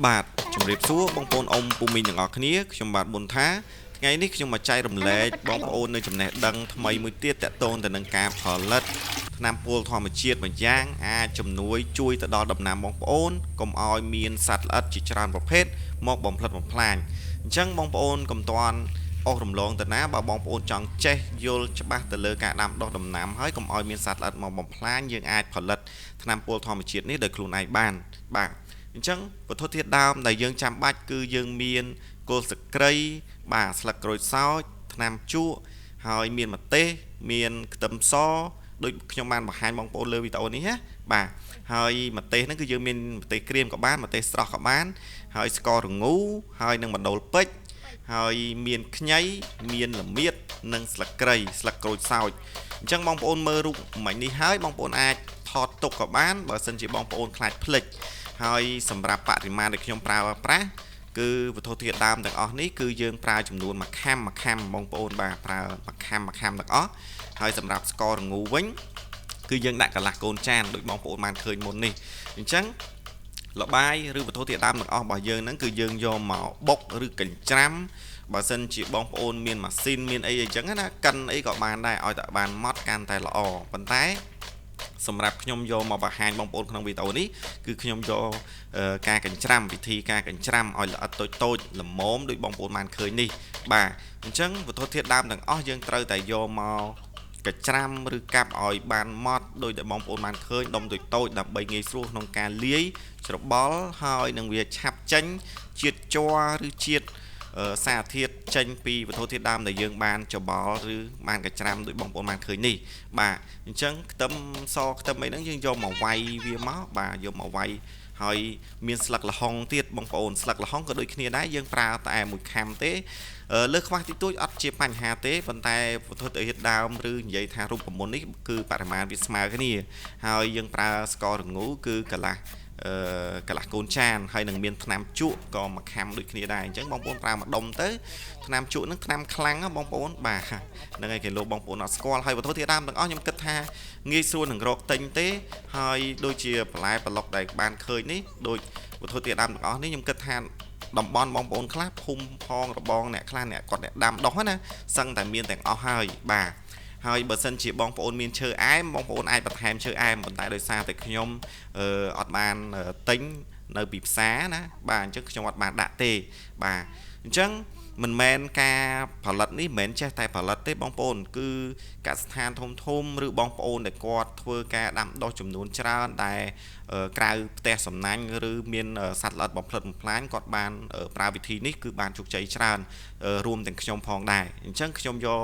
បាទជំរាបសួរបងប្អូនអ៊ំពូមីងទាំងអស់គ្នាខ្ញុំបាទប៊ុនថាថ្ងៃនេះខ្ញុំមកចែករំលែកបងប្អូននៅចំណេះដឹងថ្មីមួយទៀតតាក់ទងទៅនឹងការផលិតថ្នាំពុលធម្មជាតិមួយយ៉ាងអាចជំនួយជួយទៅដល់ដំណាំបងប្អូនកុំឲ្យមានសត្វល្អិតជាច្រើនប្រភេទមកបំផ្លិចបំផ្លាញអញ្ចឹងបងប្អូនកុំតាន់អស់រំលងទៅណាបើបងប្អូនចង់ចេះយល់ច្បាស់ទៅលើការដាំដុះដំណាំហើយកុំឲ្យមានសត្វល្អិតមកបំផ្លាញយើងអាចផលិតថ្នាំពុលធម្មជាតិនេះដោយខ្លួនឯងបានបាទអញ្ចឹងវត្ថុធាតុដើមដែលយើងចាំបាច់គឺយើងមានគល់ស្លឹកគ្រៃបាទស្លឹកក្រូចសើចថ្នាំជក់ហើយមានម្ទេសមានខ្ទឹមសដូចខ្ញុំបានបង្ហាញបងប្អូនលើវីដេអូនេះណាបាទហើយម្ទេសហ្នឹងគឺយើងមានម្ទេសក្រៀមក៏បានម្ទេសស្រស់ក៏បានហើយស្កររងូហើយនឹងម្ដុលពេជ្រហើយមានខ្ញីមានល្មៀតនិងស្លឹកគ្រៃស្លឹកក្រូចសើចអញ្ចឹងបងប្អូនមើលរូបមិញនេះហើយបងប្អូនអាចថតទុកក៏បានបើសិនជាបងប្អូនខ្លាចភ្លេចហើយសម្រាប់បរិមាណដែលខ្ញុំប្រើប្រាស់គឺវត្ថុធាតុដើមទាំងអស់នេះគឺយើងប្រើចំនួន1ខាំបងប្អូនបាទប្រើ1ខាំទាំងអស់ហើយសម្រាប់ស្កររងូវិញគឺយើងដាក់កន្លះកូនចានដូចបងប្អូនបានឃើញមុននេះអញ្ចឹងលបាយឬវត្ថុធាតុដើមទាំងអស់របស់យើងហ្នឹងគឺយើងយកមកបុកឬកញ្ច្រាំបើសិនជាបងប្អូនមានម៉ាស៊ីនមានអីអញ្ចឹងណាកិនអីក៏បានដែរឲ្យតែបានម៉ត់កាន់តែល្អប៉ុន្តែសម្រាប់ខ្ញុំយកមកបង្ហាញបងប្អូនក្នុងវីដេអូនេះគឺខ្ញុំយកការកញ្ច្រាំវិធីការកញ្ច្រាំឲ្យល្អិតតូចល្មមដូចបងប្អូនបានឃើញនេះបាទអញ្ចឹងវត្ថុធាតុដើមទាំងអស់យើងត្រូវតែយកមកកញ្ច្រាំឬកាប់ឲ្យបានម៉ត់ដោយតែបងប្អូនបានឃើញដុំតូចដើម្បីងាយស្រួលក្នុងការលាយច្របល់ហើយនឹងវាឆាប់ចេញជាតិជ័រឬជាតិសារធាតុចេញពីវត្ថុធាតុដើមដែលយើងបានច្របល់ឬបានកញ្ច្រាំដោយបងប្អូនបានឃើញនេះបាទអញ្ចឹងខ្ទឹមសខ្ទឹមអីហ្នឹងយើងយកមកវាយវាមកបាទយកមកវាយហើយមានស្លឹកល្ហុងទៀតបងប្អូនស្លឹកល្ហុងក៏ដូចគ្នាដែរយើងប្រើតែមួយខាំទេលើខ្វះតិចតួចអត់ជាបញ្ហាទេប៉ុន្តែវត្ថុធាតុដើមឬនិយាយថារូបមន្តនេះគឺបរិមាណវាស្មើគ្នាហើយយើងប្រើស្កររងូគឺកន្លះកូនចានហើយនឹងមានថ្នាំជក់ក៏មួយខាំដូចគ្នាដែរអញ្ចឹងបងប្អូនប្រើមួយដុំទៅថ្នាំជក់នឹងថ្នាំខ្លាំងបងប្អូនបាទហ្នឹងហើយគេលោកបងប្អូនអត់ស្គាល់ហើយវត្ថុធាតុដើមទាំងអស់ខ្ញុំគិតថាងាយស្រួលនឹងរកទិញទេហើយដូចជាបន្លែប្លុកដែលបានឃើញនេះដូចវត្ថុធាតុដើមទាំងអស់នេះខ្ញុំគិតថាតំបន់បងប្អូនខ្លះភូមិផងរបងអ្នកខ្លះអ្នកគាត់អ្នកដាំដុះណាសឹងតែមានទាំងអស់ហើយបាទហើយបើសិនជាបងប្អូនមានឈើអែមបងប្អូនអាចបន្ថែមឈើអែមប៉ុន្តែដោយសារតែខ្ញុំអត់បានទិញនៅពីផ្សារណាបាទអញ្ចឹងខ្ញុំអត់បានដាក់ទេបាទអញ្ចឹងមិនមែនការផលិតនេះមិនមែនចេះតែផលិតទេបងប្អូនគឺកសិដ្ឋានធំឬបងប្អូនដែលគាត់ធ្វើការដាំដុះចំនួនច្រើនដែលក្រៅផ្ទះសំណាញ់ឬមានសត្វល្អិតបំផ្លិចបំផ្លាញគាត់បានប្រើវិធីនេះគឺបានជោគជ័យច្រើនរួមទាំងខ្ញុំផងដែរអញ្ចឹងខ្ញុំយក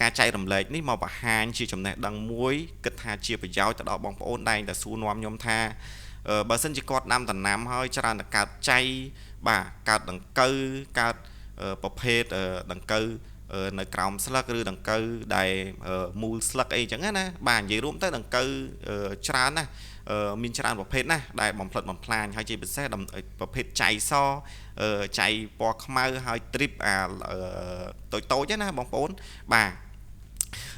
ការចែករំលែកនេះមកបង្ហាញជាចំណេះដឹងមួយគិតថាជាប្រយោជន៍ទៅដល់បងប្អូនដែលសួរនាំខ្ញុំថាបើសិនជាគាត់ដាំដំណាំហើយច្រើនតែកើតចៃបាទកើតដង្កូវកើតប្រភេទដង្កូវនៅក្រោមស្លឹកឬដង្កូវដែលមូលស្លឹកអីចឹងណាបាទនិយាយរួមទៅដង្កូវច្រើនណាមានច្រើនប្រភេទណាដែលបំផ្លិចបំផ្លាញហើយជាពិសេសប្រភេទចៃសចៃពណ៌ខ្មៅហើយទ្រីបតូចណាបងប្អូនបាទ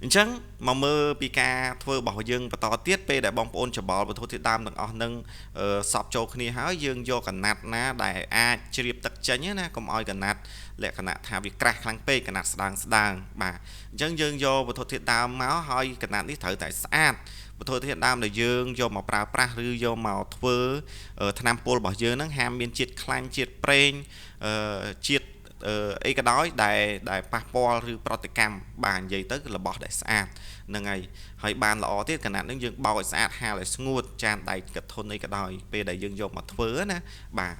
អញ្ចឹងមកមើលពីការធ្វើរបស់យើងបន្តទៀតពេលដែលបងប្អូនច្របល់វត្ថុធាតុដើមទាំងអស់នឹងសពចូលគ្នាហើយយើងយកកណាត់ណាដែលអាចជ្រាបទឹកចេញណាកុំឲ្យកណាត់លក្ខណៈថាវាក្រាស់ខ្លាំងពេកកណាត់ស្ដើងបាទអញ្ចឹងយើងយកវត្ថុធាតុដើមមកហើយកណាត់នេះត្រូវតែស្អាតវត្ថុធាតុដើមដែលយើងយកមកប្រើប្រាស់ឬយកមកធ្វើថ្នាំពុលរបស់យើងហ្នឹងហាមមានជាតិខ្លាញ់ជាតិប្រេងជាតិអីក៏ដោយដែលប៉ះពាល់ឬប្រតិកម្មបាទនិយាយទៅគឺរបស់ដែលស្អាតហ្នឹងហើយបានល្អទៀតកណាត់នឹងយើងបោកឲ្យស្អាតហាលឲ្យស្ងួតចានដែកកធុនអីក៏ដោយពេលដែលយើងយកមកធ្វើណាបាទ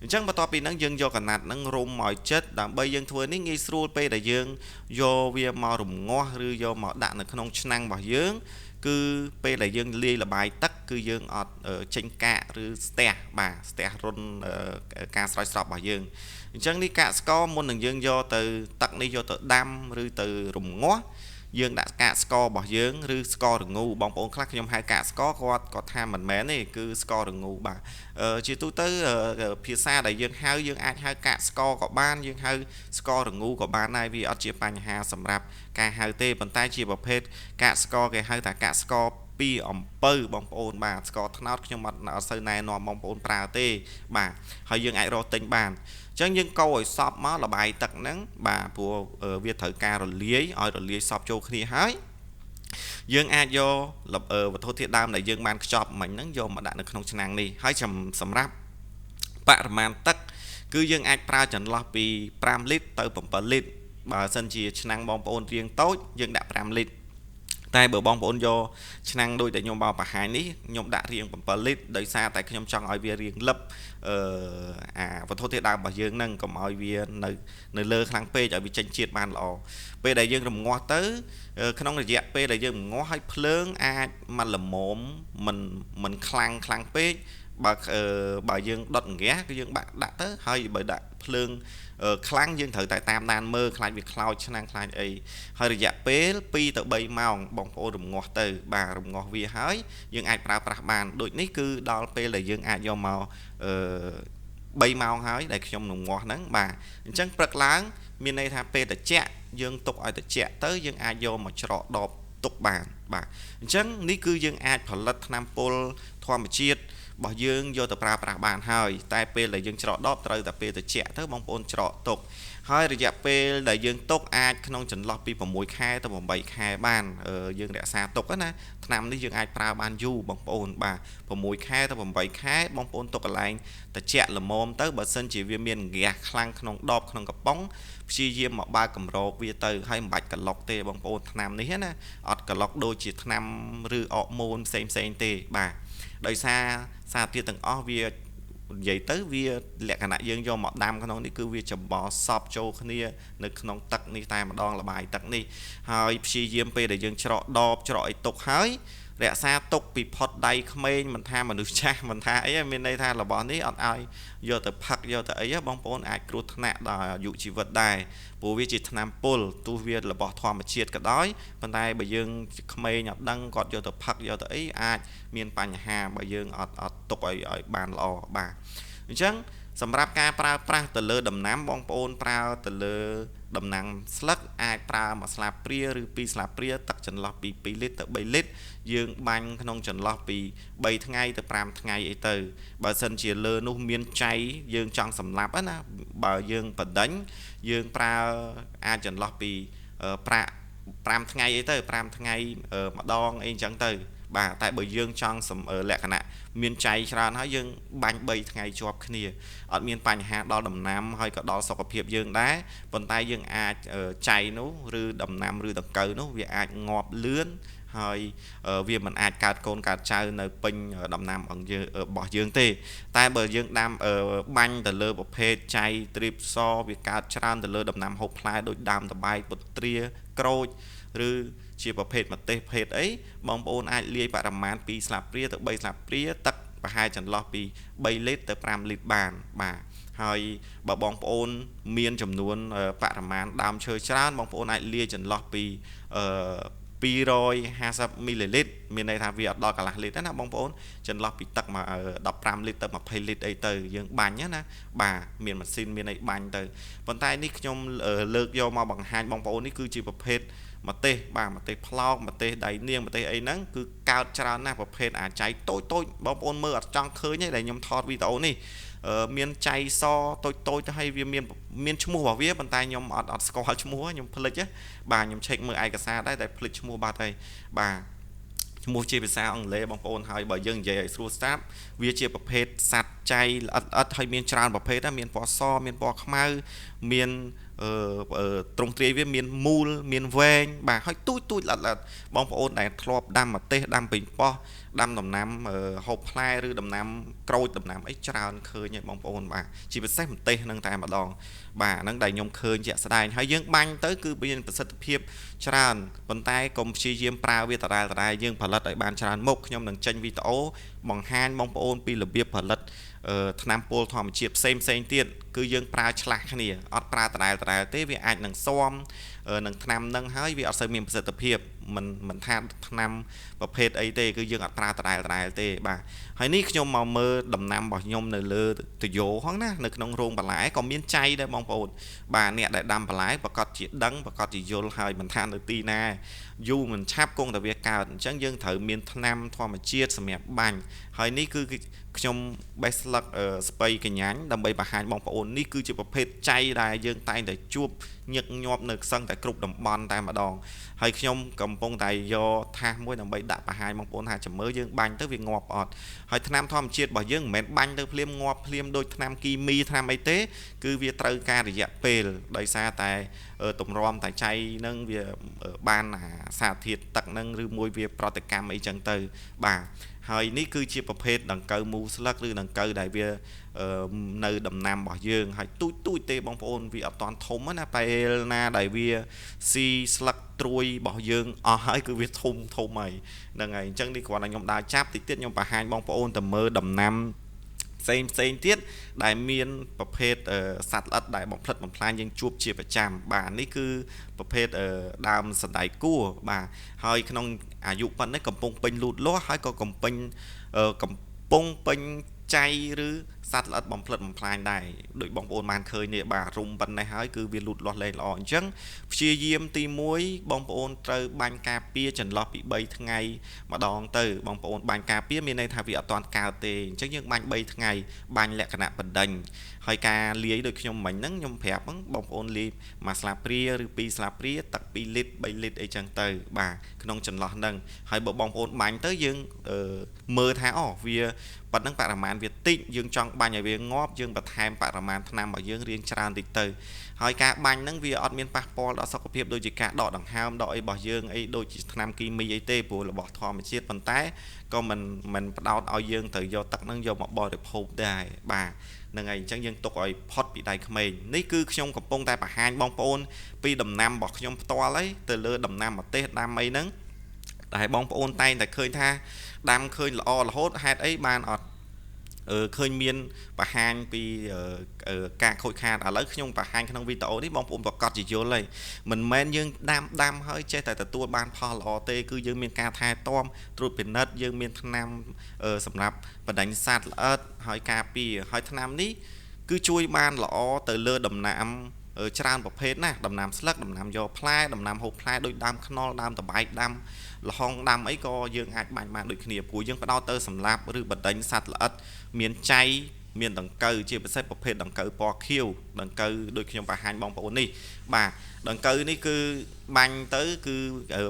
អញ្ចឹងបន្ទាប់ពីហ្នឹងយើងយកកណាត់ហ្នឹងរុំឲ្យចិត្តដើម្បីយើងធ្វើនេះងាយស្រួលពេលដែលយើងយកវាមករំងាស់ឬយកមកដាក់នៅក្នុងឆ្នាំងរបស់យើងគឺពេលដែលយើងលាយលបាយទឹកគឺយើងអត់ចេញកាកឬស្ទះបាទស្ទះរុនការស្រោចស្រពរបស់យើងអញ្ចឹងនេះកាកស្ករមុននឹងយើងយកទៅទឹកនេះយកទៅដាំឬទៅរំងាស់យើងដាក់កាកស្កររបស់យើងឬស្កររងូបងប្អូនខ្លះខ្ញុំហៅកាកស្ករគាត់ថាមិនមែនទេគឺស្កររងូបាទជាទូទៅភាសាដែលយើងហៅយើងអាចហៅកាកស្ករក៏បានយើងហៅស្កររងូក៏បានដែរវាអត់ជាបញ្ហាសម្រាប់ការហៅទេប៉ុន្តែជាប្រភេទកាកស្ករគេហៅថាកាកស្ករ ពីអំពៅបងប្អូនបាទស្ករត្នោតខ្ញុំអត់សូវណែនាំបងប្អូនប្រើទេបាទហើយយើងអាចរកទិញបានអញ្ចឹងយើងកូរឲ្យសព្វមកល្បាយទឹកហ្នឹងបាទព្រោះវាត្រូវការរលាយឲ្យរលាយសព្វចូលគ្នាហើយយើងអាចយកវត្ថុធាតុដើមដែលយើងបានខ្ចប់មិញហ្នឹងយកមកដាក់នៅក្នុងឆ្នាំងនេះហើយសម្រាប់បរិមាណទឹកគឺយើងអាចប្រើចន្លោះពី5លីត្រទៅ7លីត្របើសិនជាឆ្នាំងបងប្អូនរាងតូចយើងដាក់5លីត្រតែបើបងប្អូនយកឆ្នាំងដូចដែលខ្ញុំបោកបង្ហាញនេះខ្ញុំដាក់រាង7លីត្រដោយសារតែខ្ញុំចង់ឲ្យវារាងលឹបអាវត្ថុធាតុដើមរបស់យើងហ្នឹងកុំឲ្យវានៅលើខ្លាំងពេកឲ្យវាចេញជាតិបានល្អពេលដែលយើងរំងាស់ទៅក្នុងរយៈពេលដែលយើងរំងាស់ឲ្យភ្លើងអាចមកល្មមមិនខ្លាំងពេកបើយើងដុតង្គាស់គឺយើងបាក់ដាក់ទៅហើយបើដាក់ភ្លើងខ្លាំងយើងត្រូវតែតាមដានមើលខ្លាចវាខ្លោចឆ្នាំងខ្លាចអីហើយរយៈពេល2ទៅ3ម៉ោងបងប្អូនរំងាស់ទៅបាទរំងាស់វាហើយយើងអាចប្រើប្រាស់បានដូចនេះគឺដល់ពេលដែលយើងអាចយកមក3ម៉ោងហើយដែលខ្ញុំរំងាស់ហ្នឹងបាទអញ្ចឹងព្រឹកឡើងមានន័យថាពេលត្រជាក់យើងទុកឲ្យត្រជាក់ទៅយើងអាចយកមកច្រកដបទុកបានបាទអញ្ចឹងនេះគឺយើងអាចផលិតថ្នាំពុលធម្មជាតិរបស់យើងយកទៅប្រើប្រាស់បានហើយតែពេលដែលយើងច្រកដបត្រូវតែពេលត្រជាក់ទៅបងប្អូនច្រកទុកហើយរយៈពេលដែលយើងទុកអាចក្នុងចន្លោះពី6ខែទៅ8ខែបានយើងរក្សាទុកណាថ្នាំនេះយើងអាចប្រើបានយូរបងប្អូនបាទ6ខែទៅ8ខែបងប្អូនទុកកន្លែងត្រជាក់ល្មមទៅបើសិនជាវាមានហ្គាសខ្លាំងក្នុងដបក្នុងកំប៉ុងព្យាយាមមកបើកកម្របវាទៅហើយមិនបាច់ក្លុកទេបងប្អូនថ្នាំនេះណាអត់ក្លុកដូចជាថ្នាំឬអកម៉ូនផ្សេងទេបាទដោយសារសារធាតុទាំងអស់វានិយាយទៅវាលក្ខណៈយើងយកមកដាំក្នុងនេះគឺវាច្បល់សពចូលគ្នានៅក្នុងទឹកនេះតែម្ដងល្បាយទឹកនេះហើយព្យាយាមពេលដែលយើងច្រកដបច្រកឲ្យទុកហើយរក្សាទុកពីផុតដៃក្មេងមិនថាមនុស្សចាស់មិនថាអីមានន័យថារបស់នេះអត់ឲ្យយកទៅផឹកយកទៅអីបងប្អូនអាចគ្រោះថ្នាក់ដល់អាយុជីវិតដែរព្រោះវាជាថ្នាំពុលទោះវារបស់ធម្មជាតិក៏ដោយប៉ុន្តែបើយើងក្មេងអត់ដឹងគាត់យកទៅផឹកយកទៅអីអាចមានបញ្ហាបើយើងអត់ទុកឲ្យបានល្អបាទអញ្ចឹងសម្រាប់ការប្រើប្រាស់ទៅលើដំណាំបងប្អូនប្រើទៅលើដំណាំស្លឹកអាចប្រើ1ស្លាបព្រាឬ2ស្លាបព្រាទឹកចន្លោះពី2លីត្រទៅ3លីត្រយើងបាញ់ក្នុងចន្លោះពី3ថ្ងៃទៅ5ថ្ងៃអីទៅបើសិនជាលើនោះមានចៃយើងចង់សម្លាប់ណាបើយើងបដិញយើងប្រើអាចចន្លោះពី5ថ្ងៃអីទៅ5ថ្ងៃម្ដងអីអញ្ចឹងទៅបាទតែបើយើងចង់លក្ខណៈមានចៃច្រើនហើយយើងបាញ់3ថ្ងៃជាប់គ្នាអត់មានបញ្ហាដល់ដំណាំហើយក៏ដល់សុខភាពយើងដែរប៉ុន្តែយើងអាចចៃនោះឬដំណាំឬដង្កូវនោះវាអាចងាប់លឿនហើយវាមិនអាចកើតកូនកើតចៅនៅពេញដំណាំរបស់យើងទេតែបើយើងដាំបាញ់ទៅលើប្រភេទចៃទ្រីបសវាកើតច្រើនទៅលើដំណាំហូបផ្លែដូចដើមតបែកពុទ្រាក្រូចឬជាប្រភេទម្ទេសភេទអីបងប្អូនអាចលាយបរិមាណ2ស្លាបព្រាទៅ3ស្លាបព្រាទឹកប្រហែលចន្លោះពី3លីត្រទៅ5លីត្របានបាទហើយបើបងប្អូនមានចំនួនបរិមាណដើមឈើច្រើនបងប្អូនអាចលាយចន្លោះពី250មីលីលីត្រមានន័យថាវាអត់ដល់កន្លះលីត្រណាបងប្អូនចន្លោះពីទឹកមក15លីត្រទៅ20លីត្រអីទៅយើងបាញ់ណាបាទមានម៉ាស៊ីនមានអីបាញ់ទៅប៉ុន្តែនេះខ្ញុំលើកយកមកបង្ហាញបងប្អូននេះគឺជាប្រភេទម្ទេសបាទម្ទេសផ្លោកម្ទេសដៃនាងម្ទេសអីហ្នឹងគឺកើតច្រើនណាស់ប្រភេទអាចៃតូចបងប្អូនមើលអត់ចង់ឃើញទេដែលខ្ញុំថតវីដេអូនេះមានចៃសតូចទៅហើយវាមានឈ្មោះរបស់វាប៉ុន្តែខ្ញុំអត់ស្គាល់ឈ្មោះខ្ញុំភ្លេចបាទខ្ញុំឆែកមើលឯកសារដែរតែភ្លេចឈ្មោះបាត់ហើយបាទឈ្មោះជាភាសាអង់គ្លេសបងប្អូនហើយបើយើងនិយាយឲ្យស្រួលស្ដាប់វាជាប្រភេទសត្វចៃល្អិតហើយមានច្រើនប្រភេទដែរមានពណ៌សមានពណ៌ខ្មៅមានទ្រង់ទ្រាយវាមានមូលមានវែងបាទហើយទូចល្អិតបងប្អូនដែលធ្លាប់ដាំម្ទេសដាំប៉េងប៉ោះដាំដំណាំហូបផ្លែឬដំណាំក្រូចដំណាំអីច្រើនឃើញហើយបងប្អូនបាទជាពិសេសម្ទេសនឹងតែម្ដងបាទហ្នឹងដែលខ្ញុំឃើញជាក់ស្ដែងហើយយើងបាញ់ទៅគឺមានប្រសិទ្ធភាពច្រើនប៉ុន្តែកុំព្យាយាមប្រើវាដដែលយើងផលិតឲ្យបានច្រើនមុខខ្ញុំនឹងចេញវីដេអូបង្ហាញបងប្អូនពីរបៀបផលិតថ្នាំពុលធម្មជាតិផ្សេងទៀត គឺយើងប្រើឆ្លាស់គ្នាអត់ប្រើដដែលទេវាអាចនឹងស៊ាំនឹងថ្នាំនឹងហើយវាអត់សូវមានប្រសិទ្ធភាពមិនថាថ្នាំប្រភេទអីទេគឺយើងអត់ប្រើដដែលទេបាទហើយនេះខ្ញុំមកមើលដំណាំរបស់ខ្ញុំនៅលើទយោហ្នឹងណានៅក្នុងរោងបន្លែក៏មានចៃដែរបងប្អូនបាទអ្នកដែលដាំបន្លែប្រកាសជាដឹងប្រកាសជាយល់ហើយមិនថានៅទីណាយូរមិនឆាប់គង់តែវាកើតអញ្ចឹងយើងត្រូវមានថ្នាំធម្មជាតិសម្រាប់បាញ់ហើយនេះគឺខ្ញុំបេះស្លឹកស្ពៃកញ្ញាញ់ដើម្បីបង្ហាញបងប្អូននេះគឺជាប្រភេទចៃដែលយើងតែងតែជួបញឹកញាប់នៅខ្សឹងតែគ្រប់តំបន់តែម្ដងហើយខ្ញុំកំពុងតែយកថាសមួយដើម្បីដាក់បង្ហាញបងប្អូនថាចាំមើលយើងបាញ់ទៅវាងាប់អត់ហើយថ្នាំធម្មជាតិរបស់យើងមិនមែនបាញ់ទៅភ្លាមងាប់ភ្លាមដូចថ្នាំគីមីថ្នាំអីទេគឺវាត្រូវការរយៈពេលដោយសារតែតម្រាំតែចៃនឹងវាបានសារធាតុទឹកនឹងឬមួយវាប្រតិកម្មអីចឹងទៅបាទហើយនេះគឺជាប្រភេទដង្កូវមូលស្លឹកឬដង្កូវដែលវានៅដំណាំរបស់យើងហើយទូចទេបងប្អូនវាអត់តាន់ធំណាពេលណាដែលវាស៊ីស្លឹកត្រួយរបស់យើងអស់ហើយគឺវាធំហើយហ្នឹងហើយអញ្ចឹងនេះគ្រាន់តែខ្ញុំដើរចាប់តិចទៀតខ្ញុំបង្ហាញបងប្អូនទៅមើលដំណាំផ្សេងទៀតដែលមានប្រភេទសត្វល្អិតដែលបំផ្លិចបំផ្លាញយើងជួបជាប្រចាំបាទនេះគឺប្រភេទដើមសណ្តែកគួរបាទហើយក្នុងអាយុប៉ុណ្ណេះកំពុងពេញលូតលាស់ហើយក៏កំពុងពេញចៃឬសត្វល្អិតបំផ្លិចបំផ្លាញដែរដោយបងប្អូនបានឃើញនេះបាទរុំប៉ុណ្ណេះហើយគឺវាលូតលាស់លែងល្អអញ្ចឹងព្យាយាមទី1បងប្អូនត្រូវបាញ់ការពារចន្លោះពី3ថ្ងៃម្ដងទៅបងប្អូនបាញ់ការពារមានន័យថាវាអត់ទាន់កើតទេអញ្ចឹងយើងបាញ់3ថ្ងៃបាញ់លក្ខណៈបណ្ដេញហើយការលាយដូចខ្ញុំមិញហ្នឹងខ្ញុំប្រាប់ហ្នឹងបងប្អូនលាយមួយស្លាបព្រាឬ2ស្លាបព្រាទឹក2លីត្រ3លីត្រអីចឹងទៅបាទក្នុងចន្លោះហ្នឹងហើយបើបងប្អូនបាញ់ទៅយើងមើលថាអូវាប៉ុណ្ណឹងបរិមាណវាតិចយើងចង់បាញ់ឲ្យវាងាប់យើងបន្ថែមបរិមាណថ្នាំរបស់យើងរៀងច្រើនតិចទៅហើយការបាញ់ហ្នឹងវាអត់មានប៉ះពាល់ដល់សុខភាពដូចជាការដកដង្ហើមដកអីរបស់យើងអីដូចជាថ្នាំគីមីអីទេព្រោះរបស់ធម្មជាតិប៉ុន្តែក៏មិនផ្ដោតឲ្យយើងទៅយកទឹកហ្នឹងយកមកបរិភោគដែរបាទហ្នឹងហើយអញ្ចឹងយើងទុកឲ្យផុតពីដៃក្មេងនេះគឺខ្ញុំកំពុងតែបង្ហាញបងប្អូនពីដំណាំរបស់ខ្ញុំផ្ទាល់ហើយទៅលើដំណាំម្ទេសដាំអីហ្នឹងតែបងប្អូនតែងតែឃើញថាដាំឃើញល្អរហូតហេតុអីបានអត់ឃើញមានបង្ហាញពីការខូចខាតឥឡូវខ្ញុំបង្ហាញក្នុងវីដេអូនេះបងប្អូនប្រកាសជាយល់ហើយមិនមែនយើងដាំហើយចេះតែទទួលបានផលល្អទេគឺយើងមានការថែទាំត្រួតពិនិត្យយើងមានថ្នាំសម្រាប់បណ្ដាញសត្វល្អិតហើយការពារហើយថ្នាំនេះគឺជួយបានល្អទៅលើដំណាំច្រើនប្រភេទណាដំណាំស្លឹកដំណាំយកផ្លែដំណាំហូបផ្លែដូចដើមខ្នុរដើមតបែកដាំល្ហុងដាំអីក៏យើងអាចបាញ់បានដូចគ្នាព្រោះយើងផ្ដោតទៅសម្លាប់ឬបណ្ដេញសត្វល្អិតមានចៃមានដង្កូវជាពិសេសប្រភេទដង្កូវពណ៌ខៀវដង្កូវដូចខ្ញុំបង្ហាញបងប្អូននេះបាទដង្កូវនេះគឺបាញ់ទៅគឺ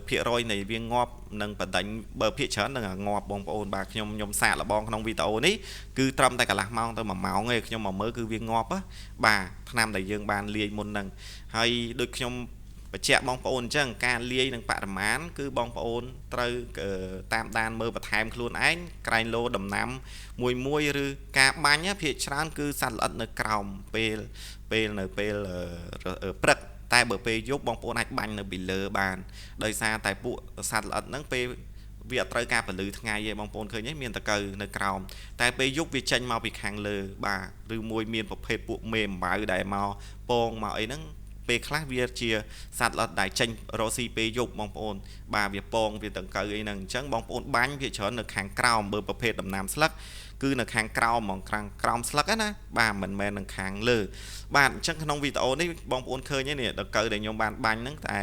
ភាគរយនៃវាងាប់នឹងបណ្ដេញបើភាគច្រើននឹងងាប់បងប្អូនបាទខ្ញុំសាកល្បងក្នុងវីដេអូនេះគឺត្រឹមតែកន្លះម៉ោងទៅ1ម៉ោងទេខ្ញុំមកមើលគឺវាងាប់បាទថ្នាំដែលយើងបានលាយមុនហ្នឹងហើយដូចខ្ញុំបញ្ជាក់បងប្អូនអញ្ចឹងការលាយនឹងបរិមាណគឺបងប្អូនត្រូវតាមដានមើលបន្ថែមខ្លួនឯងក្រែងលោដំណាំមួយឬការបាញ់ភាគច្រើនគឺសត្វល្អិតនៅក្រោមពេលនៅពេលព្រឹកតែបើពេលយប់បងប្អូនអាចបាញ់នៅពីលើបានដោយសារតែពួកសត្វល្អិតហ្នឹងពេលវាអត់ត្រូវការពលឺថ្ងៃទេបងប្អូនឃើញទេមានតកូវនៅក្រោមតែពេលយប់វាចេញមកពីខាងលើបាទឬមួយមានប្រភេទពួកមេអំបៅដែលមកពងមកអីហ្នឹងពេលខ្លះវាជាសត្វល្អិតដែលចេញរកស៊ីពេលយប់បងប្អូនបាទវាពងវាដង្កូវអីហ្នឹងអញ្ចឹងបងប្អូនបាញ់វាច្រើននៅខាងក្រោមបើប្រភេទដំណាំស្លឹកគឺនៅខាងក្រោមហ្មងខាងក្រោមស្លឹកណាបាទមិនមែននៅខាងលើបាទអញ្ចឹងក្នុងវីដេអូនេះបងប្អូនឃើញទេនេះដង្កូវដែលខ្ញុំបានបាញ់ហ្នឹងតែ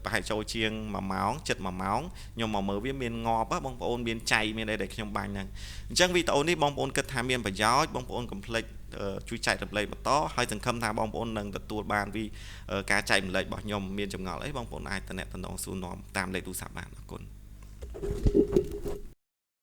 ប្រហែលចូលជាង1ម៉ោងជិត1ម៉ោងខ្ញុំមកមើលវាមានងាប់បងប្អូនមានចៃមានអីដែលខ្ញុំបាញ់ហ្នឹងអញ្ចឹងវីដេអូនេះបងប្អូនគិតថាមានប្រយោជន៍បងប្អូនកុំភ្លេចជួយចែករំលែកបន្តហើយសង្ឃឹមថាបងប្អូននឹងទទួលបានពីការចែករំលែករបស់ខ្ញុំមានចម្ងល់អីបងប្អូនអាចតំណសួរនាំតាមលេខទូរស័ព្ទបានអរគុណ